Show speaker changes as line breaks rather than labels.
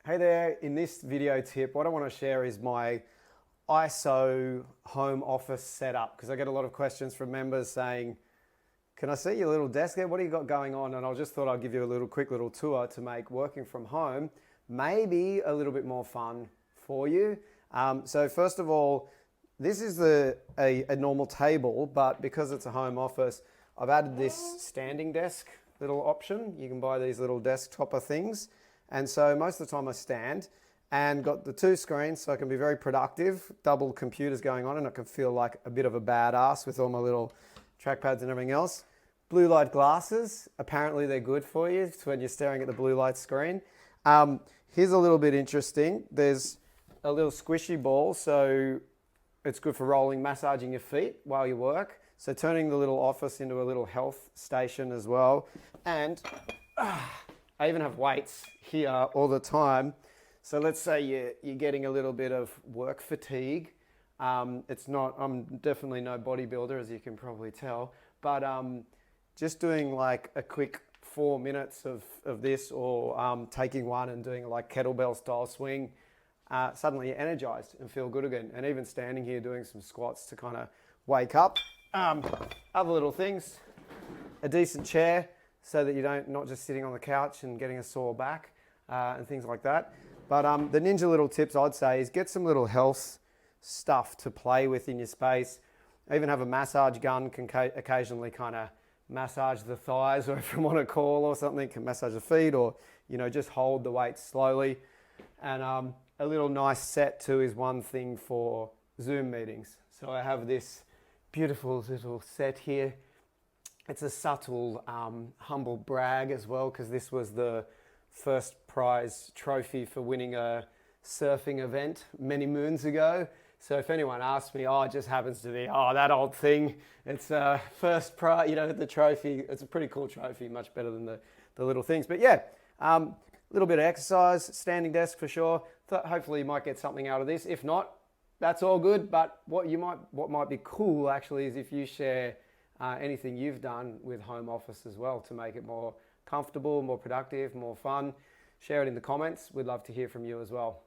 Hey there, in this video tip, what I want to share is my ISO home office setup, because I get a lot of questions from members saying, can I see your little desk there? What do you got going on? And I just thought I'd give you a quick little tour to make working from home maybe a little bit more fun for you. So first of all, this is a normal table, but because it's a home office, I've added this standing desk little option. You can buy these little desktopper things. And so most of the time I stand and got the two screens so I can be very productive, double computers going on, and I can feel like a bit of a badass with all my little trackpads and everything else. Blue light glasses, apparently they're good for you when you're staring at the blue light screen. Here's a little bit interesting. There's a little squishy ball, so it's good for rolling, massaging your feet while you work. So turning the little office into a little health station as well. And I even have weights here all the time. So let's say you're getting a little bit of work fatigue. I'm definitely no bodybuilder, as you can probably tell, but just doing like a quick 4 minutes of this, or taking one and doing like kettlebell style swing, suddenly you're energized and feel good again. And even standing here doing some squats to kind of wake up. Other little things, a decent chair, so that you're not just sitting on the couch and getting a sore back and things like that. But the ninja little tips I'd say is get some little health stuff to play with in your space. I even have a massage gun, can occasionally kind of massage the thighs, or if you want to call or something, can massage the feet, or just hold the weight slowly. And a little nice set too is one thing for Zoom meetings. So I have this beautiful little set here. It's a subtle, humble brag as well, because this was the first prize trophy for winning a surfing event many moons ago. So if anyone asks me, it just happens to be, that old thing. It's first prize, the trophy. It's a pretty cool trophy, much better than the little things. But yeah, a little bit of exercise, standing desk for sure. Hopefully you might get something out of this. If not, that's all good. But what might be cool actually is if you share anything you've done with home office as well to make it more comfortable, more productive, more fun. Share it in the comments. We'd love to hear from you as well.